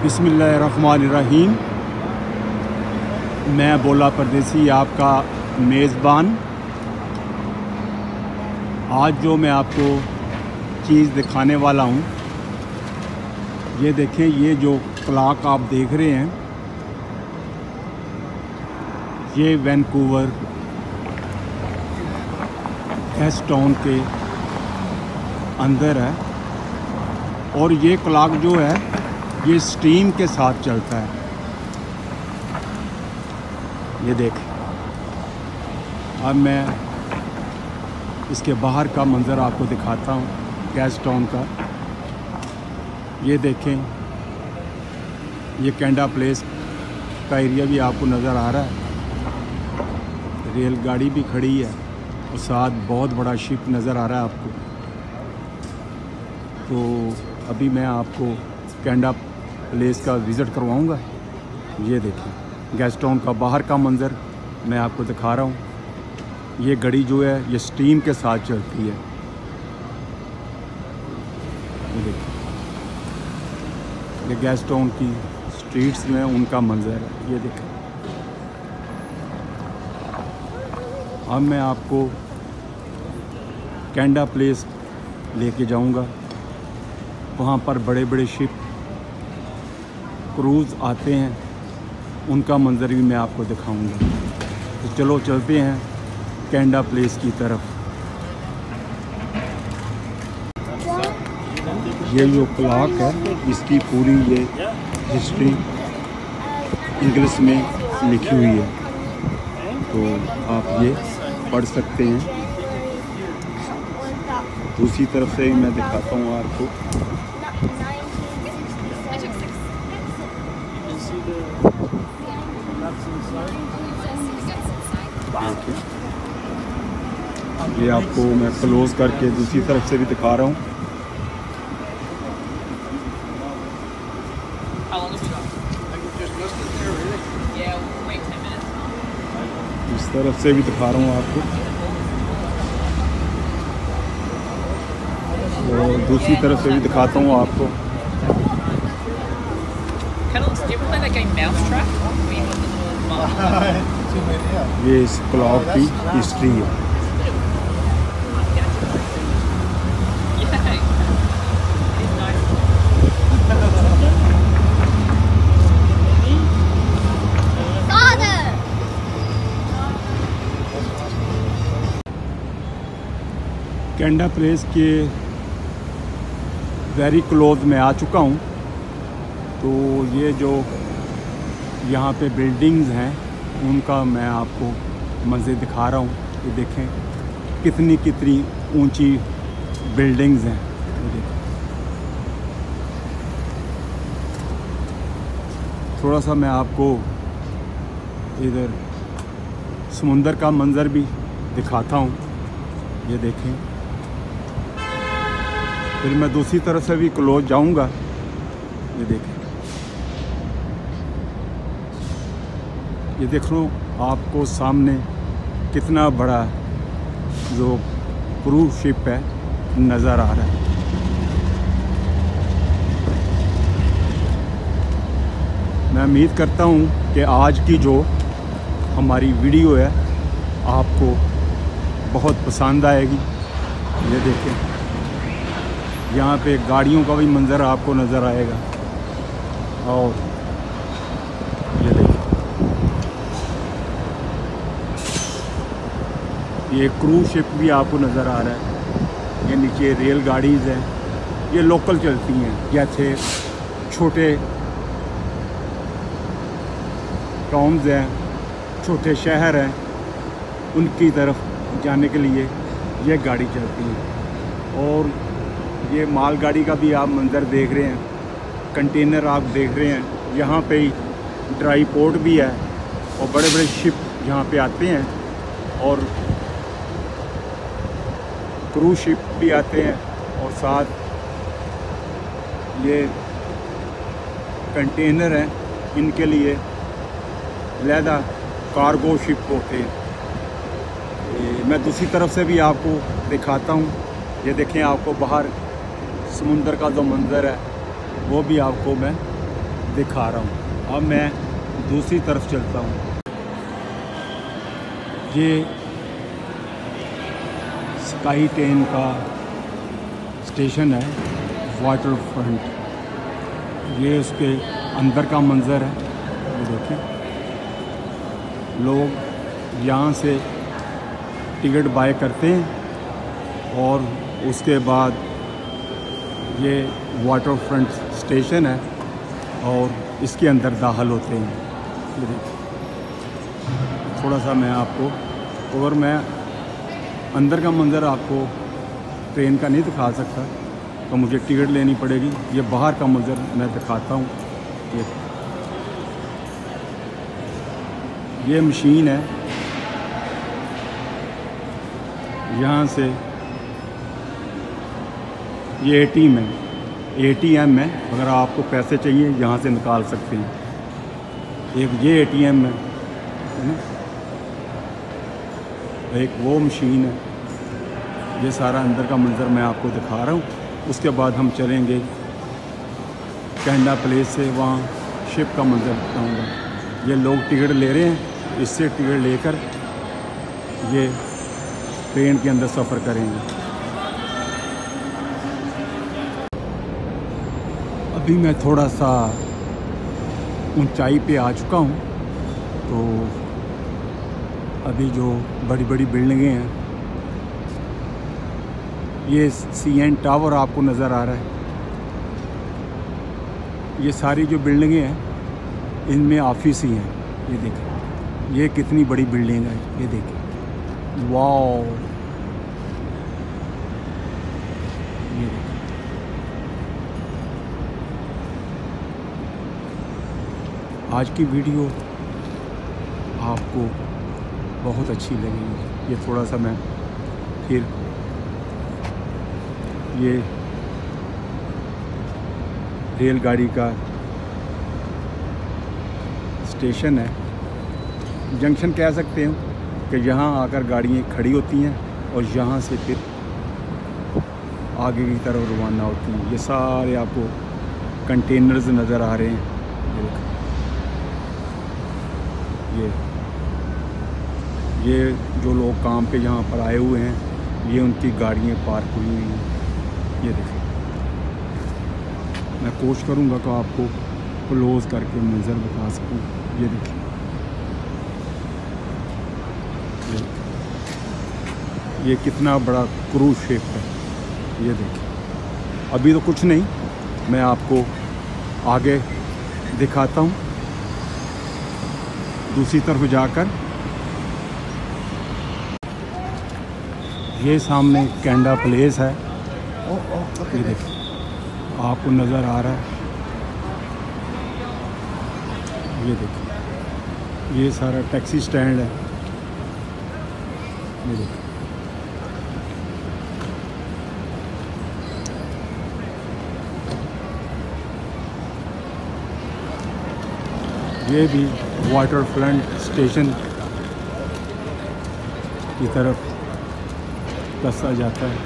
बिस्मिल्लाहिर्रहमानिर्रहीम। मैं बोला परदेसी आपका मेज़बान। आज जो मैं आपको चीज़ दिखाने वाला हूँ, ये देखें, ये जो क्लॉक आप देख रहे हैं, ये वैंकूवर गेस्ट टाउन के अंदर है और ये क्लॉक जो है ये स्टीम के साथ चलता है। ये देखें, अब मैं इसके बाहर का मंज़र आपको दिखाता हूँ गेस्ट टाउन का। ये देखें, ये कैंडा प्लेस का एरिया भी आपको नज़र आ रहा है। रेलगाड़ी भी खड़ी है और साथ बहुत बड़ा शिप नज़र आ रहा है आपको। तो अभी मैं आपको कैंडा प्लेस का विज़िट करवाऊंगा। ये देखें, गेस्ट टाउन का बाहर का मंज़र मैं आपको दिखा रहा हूँ। ये गाड़ी जो है ये स्टीम के साथ चलती है। ये देखें, ये गेस्ट टाउन की स्ट्रीट्स में उनका मंज़र है। ये देखें, अब मैं आपको कैंडा प्लेस लेके जाऊंगा। वहाँ पर बड़े बड़े शिप क्रूज़ आते हैं, उनका मंज़र भी मैं आपको दिखाऊंगा। तो चलो चलते हैं कैंडा प्लेस की तरफ। ये जो क्लॉक है इसकी पूरी ये हिस्ट्री इंग्लिश में लिखी हुई है, तो आप ये पढ़ सकते हैं। दूसरी तरफ से मैं दिखाता हूँ आपको। ये आपको मैं क्लोज करके दूसरी तरफ से भी दिखा रहा हूँ। इस तरफ से भी दिखा रहा हूँ आपको और दूसरी तरफ से भी दिखाता हूँ आपको। ये इस क्लॉक की हिस्ट्री है। कैंडा प्लेस के वेरी क्लोज में आ चुका हूँ। तो ये जो यहाँ पे बिल्डिंग्स हैं उनका मैं आपको मंज़र दिखा रहा हूँ। ये देखें कितनी कितनी ऊंची बिल्डिंग्स हैं। ये देखें, थोड़ा सा मैं आपको इधर समुंदर का मंज़र भी दिखाता हूँ। ये देखें, फिर मैं दूसरी तरफ से भी क्लोज जाऊंगा। ये देखें, ये देख लो आपको सामने कितना बड़ा जो क्रूज शिप है नज़र आ रहा है। मैं उम्मीद करता हूँ कि आज की जो हमारी वीडियो है आपको बहुत पसंद आएगी। ये देखें, यहाँ पे गाड़ियों का भी मंज़र आपको नज़र आएगा और ये देखिए, ये क्रूज शिप भी आपको नज़र आ रहा है। ये नीचे रेल गाड़ीज़ हैं, ये लोकल चलती हैं। जैसे छोटे टाउन्स हैं, छोटे शहर हैं, उनकी तरफ जाने के लिए ये गाड़ी चलती है। और ये मालगाड़ी का भी आप मंज़र देख रहे हैं, कंटेनर आप देख रहे हैं। यहाँ पे ड्राई पोर्ट भी है और बड़े बड़े शिप यहाँ पे आते हैं और क्रूज शिप भी आते हैं और साथ ये कंटेनर हैं, इनके लिए अलहदा कार्गो शिप होते हैं। मैं दूसरी तरफ से भी आपको दिखाता हूँ। ये देखें, आपको बाहर समुंदर का जो मंज़र है वो भी आपको मैं दिखा रहा हूँ। अब मैं दूसरी तरफ चलता हूँ। ये स्काई ट्रेन का स्टेशन है, वाटर फ्रंट। ये उसके अंदर का मंज़र है। ये देखें, लोग यहाँ से टिकट बाय करते हैं और उसके बाद ये वाटर फ्रंट स्टेशन है और इसके अंदर दाखिल होते हैं। ये देखिए, थोड़ा सा मैं आपको, अगर मैं अंदर का मंज़र आपको ट्रेन का नहीं दिखा सकता तो मुझे टिकट लेनी पड़ेगी। ये बाहर का मंज़र मैं दिखाता हूँ। ये मशीन है, यहाँ से ये एटीएम है। अगर आपको पैसे चाहिए यहाँ से निकाल सकते हैं। एक ये एटीएम है ना, एक वो मशीन है। ये सारा अंदर का मंज़र मैं आपको दिखा रहा हूँ। उसके बाद हम चलेंगे कैनेडा प्लेस से, वहाँ शिप का मंज़र दिखाऊँगा। ये लोग टिकट ले रहे हैं, इससे टिकट लेकर ये ट्रेन के अंदर सफ़र करेंगे। अभी मैं थोड़ा सा ऊंचाई पे आ चुका हूँ, तो अभी जो बड़ी बड़ी बिल्डिंगें हैं, ये CN टावर आपको नज़र आ रहा है। ये सारी जो बिल्डिंगें हैं इनमें ऑफिस ही हैं। ये देखें, ये कितनी बड़ी बिल्डिंग है। ये देखें, वाओ। ये देखें, आज की वीडियो आपको बहुत अच्छी लगेगी। ये थोड़ा सा मैं फिर ये रेलगाड़ी का स्टेशन है, जंक्शन कह सकते हैं, कि यहाँ आकर गाड़ियाँ खड़ी होती हैं और यहाँ से फिर आगे की तरफ रवाना होती हैं। ये सारे आपको कंटेनर्स नज़र आ रहे हैं। ये जो लोग काम पे यहाँ पर आए हुए हैं, ये उनकी गाड़ियाँ पार्क हुई हुई हैं। ये देखिए, मैं कोशिश करूँगा कि आपको क्लोज़ करके मंज़र बता सकूँ। ये देखिए, ये कितना बड़ा क्रूज शिप है। ये देखिए, अभी तो कुछ नहीं, मैं आपको आगे दिखाता हूँ दूसरी तरफ जाकर। ये सामने कैनेडा प्लेस है। ये देखिए, आपको नज़र आ रहा है। ये देखिए, ये सारा टैक्सी स्टैंड है। ये देखिए, ये भी वाटर फ्रंट स्टेशन की तरफ कसा जाता है।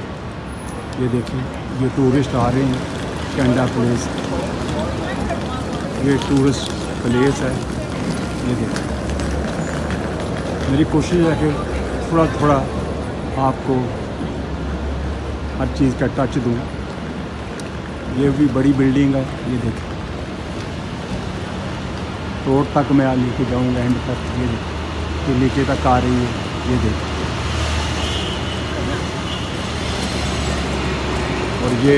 ये देखिए, ये टूरिस्ट आ रहे हैं कैनेडा प्लेस। ये टूरिस्ट प्लेस है। ये देखिए, मेरी कोशिश है कि थोड़ा थोड़ा आपको हर चीज़ का टच दूँ। ये भी बड़ी बिल्डिंग है। ये देखिए, रोड तक मैं लेके जाऊँगा, एंड तक। ये देखिए, ये नीचे तक आ रही है। ये देखिए, और ये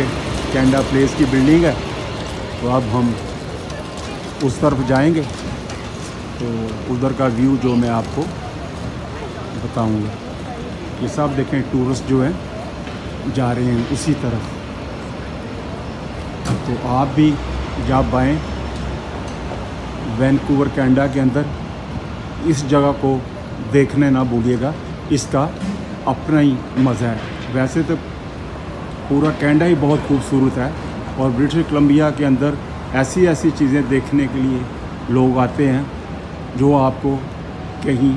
कैनेडा प्लेस की बिल्डिंग है। तो अब हम उस तरफ जाएंगे, तो उधर का व्यू जो मैं आपको बताऊंगा। ये सब देखें, टूरिस्ट जो हैं जा रहे हैं उसी तरफ। तो आप भी जब आएँ वैंकूवर कैनेडा के अंदर, इस जगह को देखने ना भूलिएगा। इसका अपना ही मज़ा है। वैसे तो पूरा कैनेडा ही बहुत खूबसूरत है, और ब्रिटिश कोलंबिया के अंदर ऐसी ऐसी चीज़ें देखने के लिए लोग आते हैं जो आपको कहीं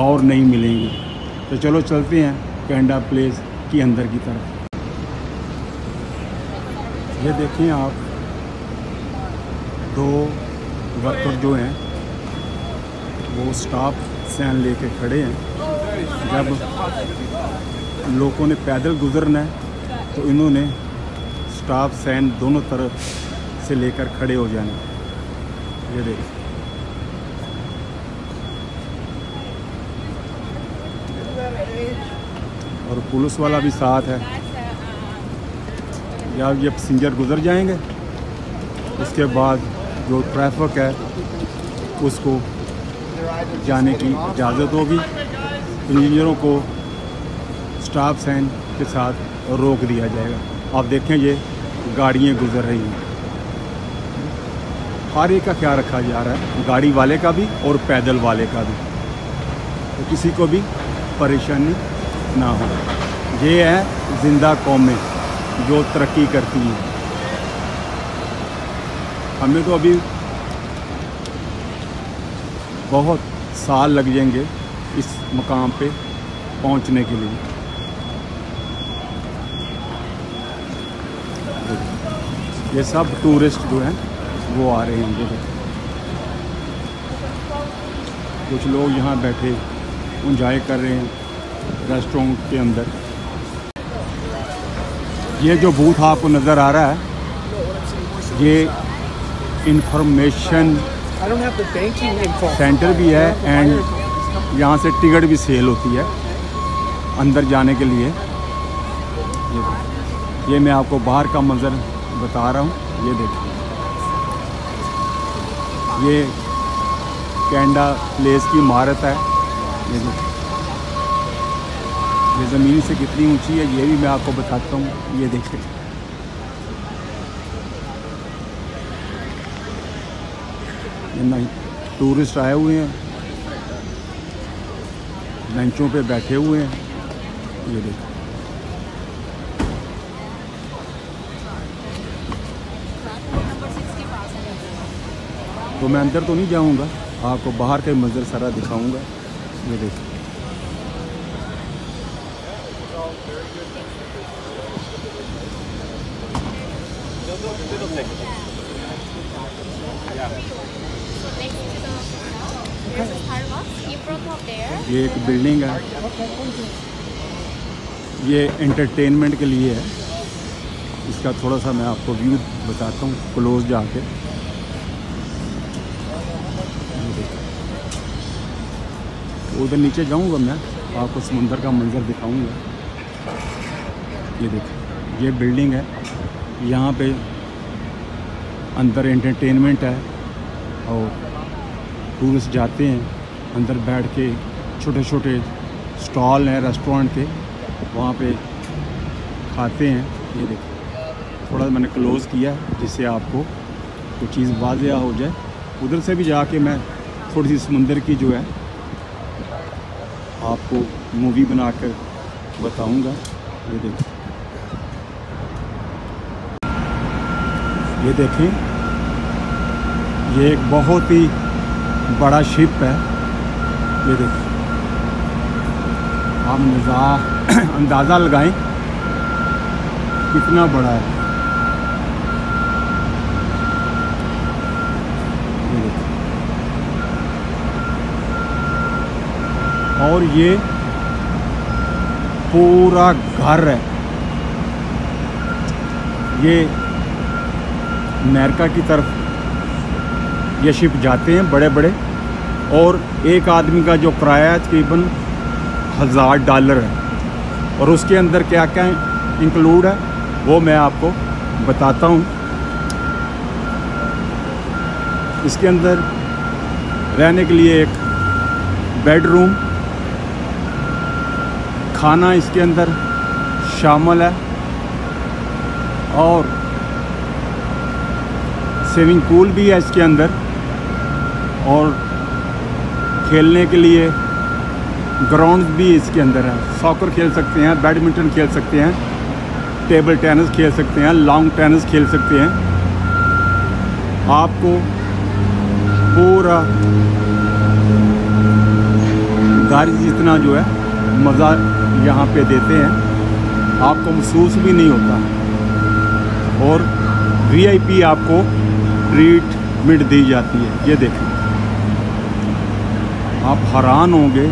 और नहीं मिलेंगी। तो चलो चलते हैं कैनेडा प्लेस की अंदर की तरफ। ये देखें आप, दो वर्कर जो हैं वो स्टॉप साइन लेके खड़े हैं। जब लोगों ने पैदल गुजरना है तो इन्होंने स्टॉप साइन दोनों तरफ से लेकर खड़े हो जाना। ये देखिए, और पुलिस वाला भी साथ है। जब ये पैसेंजर गुजर जाएंगे उसके बाद जो ट्रैफिक है उसको जाने की इजाज़त होगी। पैसेंजरों को स्टॉप साइन के साथ रोक दिया जाएगा। आप देखें ये गाड़ियाँ गुजर रही हैं। हर एक का ख्याल रखा जा रहा है, गाड़ी वाले का भी और पैदल वाले का भी, तो किसी को भी परेशानी ना हो। ये है जिंदा कौमें जो तरक्की करती हैं। हमें तो अभी बहुत साल लग जाएंगे इस मकाम पे पहुंचने के लिए। ये सब टूरिस्ट जो हैं वो आ रहे हैं। कुछ लोग यहाँ बैठे एंजॉय कर रहे हैं रेस्टोरेंट के अंदर। ये जो बूथ आपको नज़र आ रहा है ये इंफॉर्मेशन सेंटर भी है एंड यहाँ से टिकट भी सेल होती है अंदर जाने के लिए। ये मैं आपको बाहर का मंजर बता रहा हूँ। ये देखिए, ये कैंडा प्लेस की इमारत है। ये देखिए, ये ज़मीन से कितनी ऊंची है ये भी मैं आपको बताता हूँ। ये देखिए, नहीं टूरिस्ट आए हुए हैं, बेंचों पे बैठे हुए हैं। ये देखिए, तो मैं अंदर तो नहीं जाऊंगा, आपको बाहर का मंजर सारा दिखाऊंगा। ये देखिए, ये एक बिल्डिंग है, ये एंटरटेनमेंट के लिए है। इसका थोड़ा सा मैं आपको व्यू बताता हूँ क्लोज जाके। उधर नीचे जाऊंगा मैं, आपको समुंदर का मंजर दिखाऊंगा। ये देखिए, ये बिल्डिंग है, यहाँ पे अंदर एंटरटेनमेंट है और टूरिस्ट जाते हैं अंदर बैठ के। छोटे छोटे स्टॉल हैं रेस्टोरेंट के, वहाँ पे खाते हैं। ये देखिए, थोड़ा मैंने क्लोज़ किया जिससे आपको कोई चीज़ वाज़ेह हो जाए। उधर से भी जाके मैं थोड़ी सी समुंदर की जो है आपको मूवी बनाकर बताऊंगा। ये देखिए, ये देखें, ये एक बहुत ही बड़ा शिप है। ये देखिए, आप अंदाज़ा लगाएं कितना बड़ा है। ये देखिए, और ये पूरा घर है। ये अमेरिका की तरफ ये शिप जाते हैं बड़े बड़े, और एक आदमी का जो किराया है तकरीबन $1000 है। और उसके अंदर क्या क्या इंक्लूड है वो मैं आपको बताता हूँ। इसके अंदर रहने के लिए एक बेडरूम, खाना इसके अंदर शामिल है, और स्विमिंग पूल भी है इसके अंदर, और खेलने के लिए ग्राउंड भी इसके अंदर है। सॉकर खेल सकते हैं, बैडमिंटन खेल सकते हैं, टेबल टेनिस खेल सकते हैं, लॉन्ग टेनिस खेल सकते हैं। आपको पूरा गाड़ी जितना जो है मज़ा यहाँ पे देते हैं, आपको महसूस भी नहीं होता। और VIP आपको ट्रीट ट्रीटमेंट दी जाती है। ये देखें, आप हैरान होंगे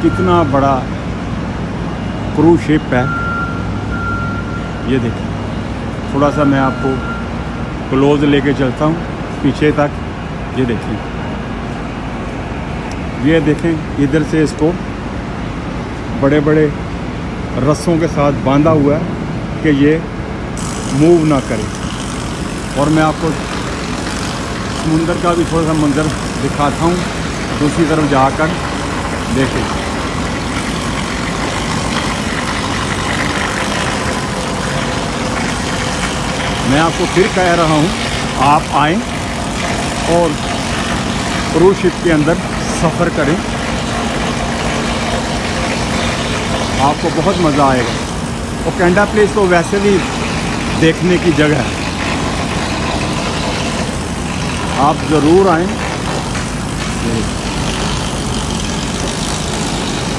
कितना बड़ा क्रूज शिप है। ये देखें, थोड़ा सा मैं आपको क्लोज लेके चलता हूँ पीछे तक। ये देखें, ये देखें, इधर से इसको बड़े बड़े रस्सों के साथ बांधा हुआ है कि ये मूव ना करे। और मैं आपको समुंदर का भी थोड़ा सा मंजर दिखाता हूँ दूसरी तरफ जाकर। देखें, मैं आपको फिर कह रहा हूँ, आप आएँ और क्रूज शिप के अंदर सफ़र करें, आपको बहुत मज़ा आएगा। और कैंडा प्लेस तो वैसे भी देखने की जगह है, आप ज़रूर आएँ।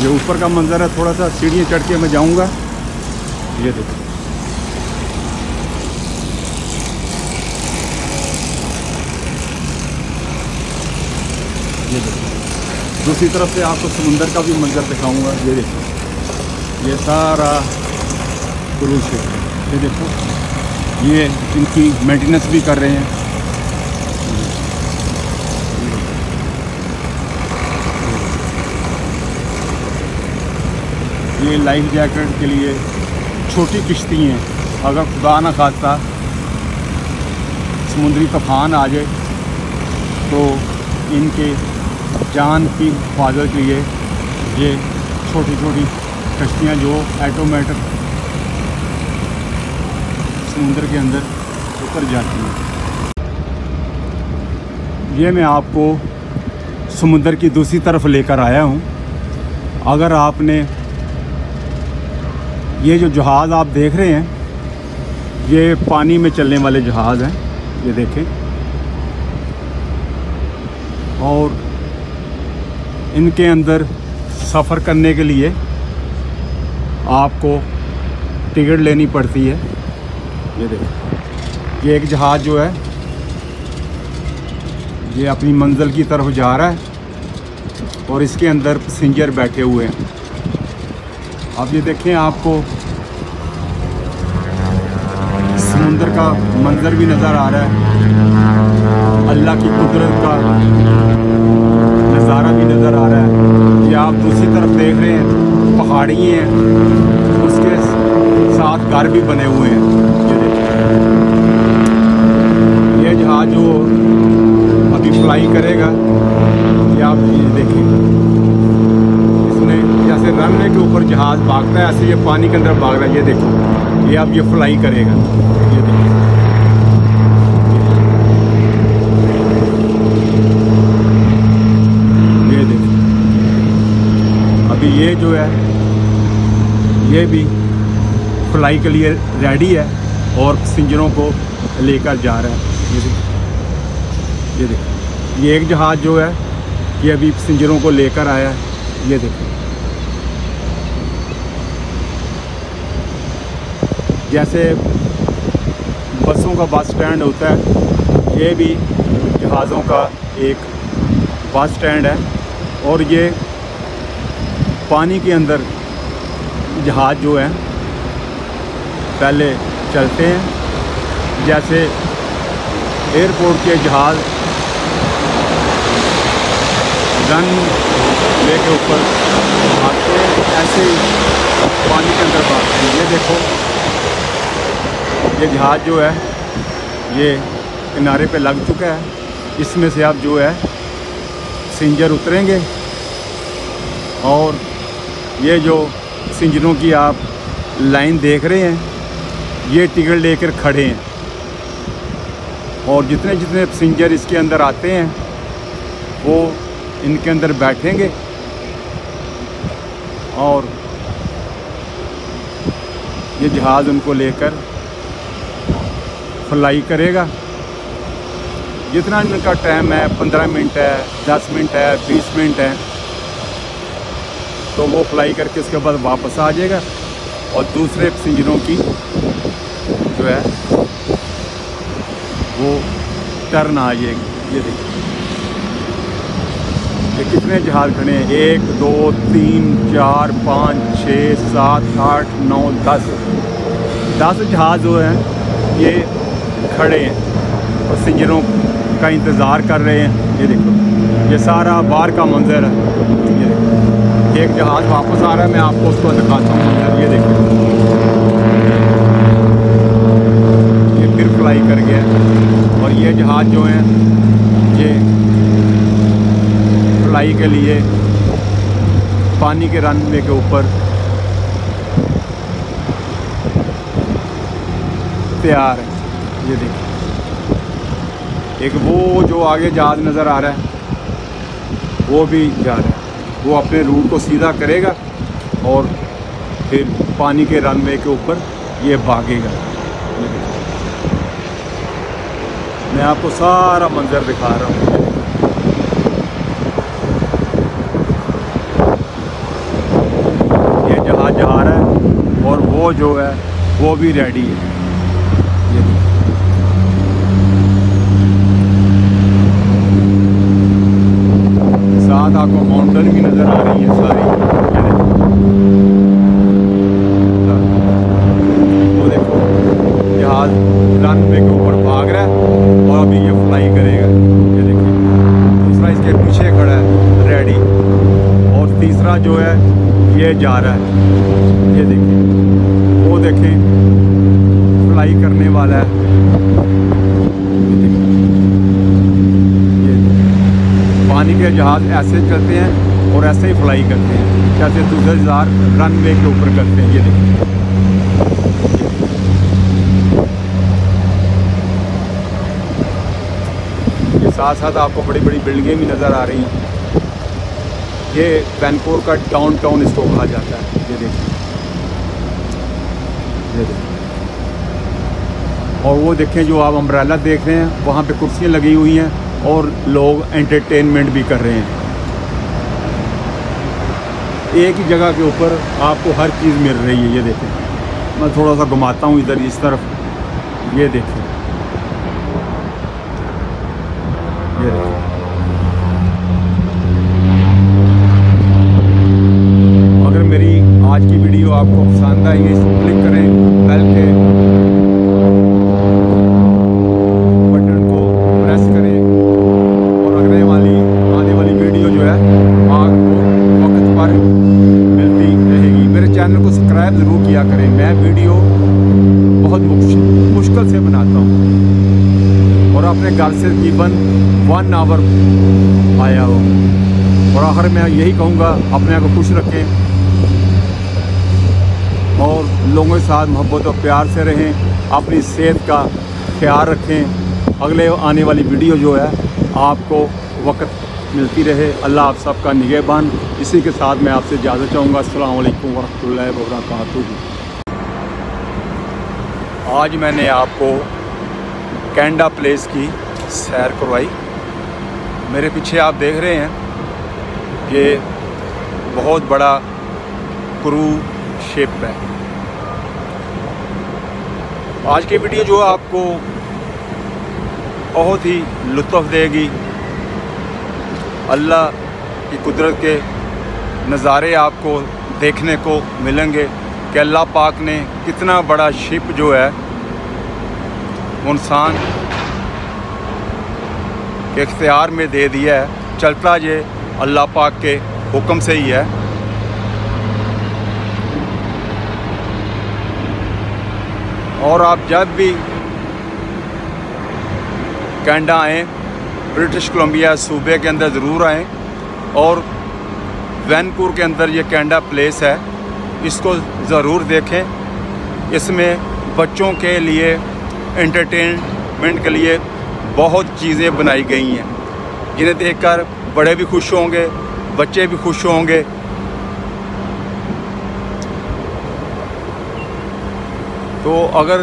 ये ऊपर का मंजर है, थोड़ा सा सीढ़ियाँ चढ़ के मैं जाऊँगा। ये देखो, ये देखो, दूसरी तरफ से आपको समुंदर का भी मंजर दिखाऊंगा। ये देखो, ये सारा क्रूज शिप है। ये देखो, ये इनकी मेंटेनेंस भी कर रहे हैं। ये लाइफ जैकेट के लिए छोटी किश्ती हैं, अगर खुदा ना खास्ता समुद्री तूफान आ जाए तो इनके जान की हिफाजत के लिए ये छोटी छोटी कश्तियाँ जो ऑटोमेटिक समुद्र के अंदर उतर जाती हैं। ये मैं आपको समुद्र की दूसरी तरफ लेकर आया हूँ। अगर आपने ये जो जहाज़ आप देख रहे हैं, ये पानी में चलने वाले जहाज़ हैं। ये देखें, और इनके अंदर सफ़र करने के लिए आपको टिकट लेनी पड़ती है। ये देखो, ये एक जहाज़ जो है ये अपनी मंजिल की तरफ जा रहा है और इसके अंदर पैसेंजर बैठे हुए हैं। अब ये देखें, आपको समुंदर का मंजर भी नज़र आ रहा है, अल्लाह की कुदरत का नज़ारा भी नज़र आ रहा है। ये आप दूसरी तरफ देख रहे हैं, पहाड़ी हैं, उसके साथ घर भी बने हुए हैं। ये देखिए, ये जहाज़ जो अभी फ्लाई करेगा, ये आप ये देखें, इसने जैसे रनवे के ऊपर जहाज़ भागता है ऐसे ये पानी के अंदर भाग रहा है। ये देखो, ये अब ये फ्लाई करेगा। ये देखिए, ये जो है ये भी फ्लाई के लिए रेडी है और पैसेंजरों को लेकर जा रहा है। ये देखो, ये एक जहाज़ जो है ये अभी पैसेंजरों को लेकर आया है। ये देखो, जैसे बसों का बस स्टैंड होता है, ये भी जहाज़ों का एक बस स्टैंड है। और ये पानी के अंदर जहाज़ जो है पहले चलते हैं, जैसे एयरपोर्ट के जहाज़ रनवे के ऊपर आते हैं, ऐसे ही पानी के अंदर भागते हैं। ये देखो, ये जहाज़ जो है ये किनारे पे लग चुका है। इसमें से आप जो है पैसेंजर उतरेंगे और ये जो पैसेंजरों की आप लाइन देख रहे हैं, ये टिकट लेकर खड़े हैं और जितने जितने पैसेंजर इसके अंदर आते हैं वो इनके अंदर बैठेंगे और ये जहाज़ उनको लेकर फ्लाई करेगा। जितना इनका टाइम है, 15 मिनट है, 10 मिनट है, 20 मिनट है, तो वो फ्लाई करके उसके बाद वापस आ जाएगा और दूसरे पैसेंजरों की जो है वो टर्न आ जाएगी। ये देखिए ये कितने जहाज़ खड़े हैं, 1 2 3 4 5 6 7 8 9 10 जहाज़ जो हैं ये खड़े हैं, पैसेंजरों का इंतज़ार कर रहे हैं। ये देखो ये सारा बाहर का मंजर है। ये देखो एक जहाज़ वापस आ रहा है, मैं आपको उसको दिखाता हूँ मंजर। ये देखो ये फिर फ्लाई कर गया और ये जहाज़ जो हैं ये फ्लाई के लिए पानी के रनवे के ऊपर तैयार है। ये देखिए एक वो जो आगे जहाज़ नज़र आ रहा है वो भी जा रहा है, वो अपने रूट को सीधा करेगा और फिर पानी के रनवे के ऊपर ये भागेगा। मैं आपको सारा मंजर दिखा रहा हूँ। ये जहाज़ जा रहा है और वो जो है वो भी रेडी है। ये साथ आपको माउंटेन भी नज़र आ रही है सारी। वो देखो जहाज़ रनवे के ऊपर भाग रहा है और अभी ये फ्लाई करेगा। ये देखिए दूसरा इसके पीछे खड़ा है रेडी, और तीसरा जो है ये जा रहा है। ये देखिए वो देखें फ्लाई करने वाला है। पानी के जहाज़ ऐसे चलते हैं और ऐसे ही फ्लाई करते हैं, जैसे दूसरे जहाज़ रनवे के ऊपर करते हैं। ये देखिए ये साथ साथ आपको बड़ी बड़ी बिल्डिंगें भी नज़र आ रही हैं। ये वैनकूवर का डाउनटाउन इसको कहा जाता है। ये देखिए और वो देखें जो आप अम्ब्रेला देख रहे हैं वहाँ पे कुर्सियाँ लगी हुई हैं और लोग एंटरटेनमेंट भी कर रहे हैं। एक ही जगह के ऊपर आपको हर चीज़ मिल रही है। ये देखें मैं थोड़ा सा घुमाता हूँ इधर इस तरफ। ये देखें ये देखें अगर मेरी आज की वीडियो आपको पसंद आई है इसको क्लिक करें, बेल के बटन को प्रेस करें और आने वाली वीडियो जो है आपको वक्त पर मिलती रहेगी। मेरे चैनल को सब्सक्राइब ज़रूर किया करें। मैं वीडियो बहुत मुश्किल से बनाता हूँ और अपने घर से तकरीबन 1 आवर आया हूँ। और आखिर में यही कहूँगा अपने आप को खुश रखें और लोगों के साथ मोहब्बत और प्यार से रहें, अपनी सेहत का ख्याल रखें। अगले आने वाली वीडियो जो है आपको वक्त मिलती रहे। अल्लाह आप सबका निगहबान। इसी के साथ मैं आपसे इजाज़त चाहूँगा। अस्सलाम वालेकुम वरहमतुल्लाहि वबरकातुहू। आज मैंने आपको कैनेडा प्लेस की सैर करवाई। मेरे पीछे आप देख रहे हैं कि बहुत बड़ा क्रूज शिप है। आज की वीडियो जो आपको बहुत ही लुत्फ़ देगी। अल्लाह की कुदरत के नज़ारे आपको देखने को मिलेंगे कि अल्लाह पाक ने कितना बड़ा शिप जो है इंसान के इख्तियार में दे दिया है। चलता ये अल्लाह पाक के हुक्म से ही है। और आप जब भी कैनेडा आएँ, ब्रिटिश कोलंबिया सूबे के अंदर ज़रूर आएँ और वैनकूवर के अंदर ये कैनेडा प्लेस है, इसको ज़रूर देखें। इसमें बच्चों के लिए एंटरटेनमेंट के लिए बहुत चीज़ें बनाई गई हैं जिन्हें देखकर बड़े भी खुश होंगे, बच्चे भी खुश होंगे। तो अगर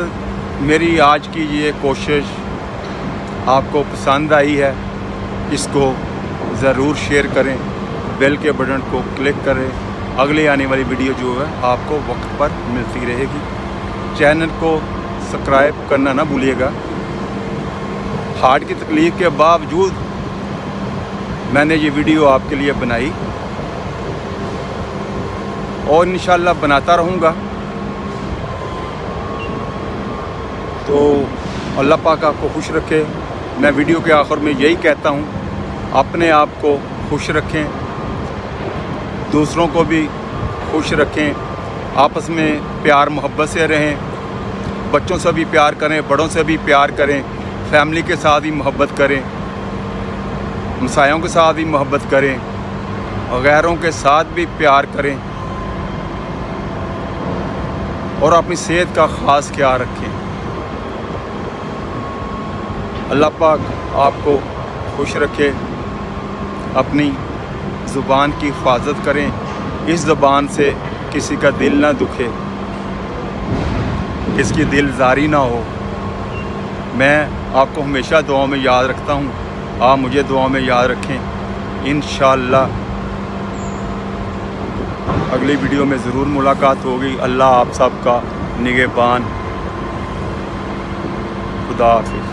मेरी आज की ये कोशिश आपको पसंद आई है, इसको ज़रूर शेयर करें, बेल के बटन को क्लिक करें। अगले आने वाली वीडियो जो है आपको वक्त पर मिलती रहेगी। चैनल को सब्सक्राइब करना ना भूलिएगा। हार्ट की तकलीफ़ के बावजूद मैंने ये वीडियो आपके लिए बनाई और इंशाल्लाह बनाता रहूँगा। तो अल्लाह पाक आपको खुश रखे। मैं वीडियो के आखिर में यही कहता हूँ, अपने आप को खुश रखें, दूसरों को भी खुश रखें, आपस में प्यार मोहब्बत से रहें, बच्चों से भी प्यार करें, बड़ों से भी प्यार करें, फैमिली के साथ भी मोहब्बत करें, हमसायों के साथ भी मोहब्बत करें, गैरों के साथ भी प्यार करें और अपनी सेहत का ख़ास ख्याल रखें। अल्लाह पाक आपको खुश रखे। अपनी ज़ुबान की हिफाजत करें, इस ज़ुबान से किसी का दिल ना दुखे, किसकी दिल जारी ना हो। मैं आपको हमेशा दुआ में याद रखता हूँ, आप मुझे दुआ में याद रखें। इंशाअल्लाह अगली वीडियो में ज़रूर मुलाकात होगी। अल्लाह आप सब का निगहबान। खुदा हाफिज़।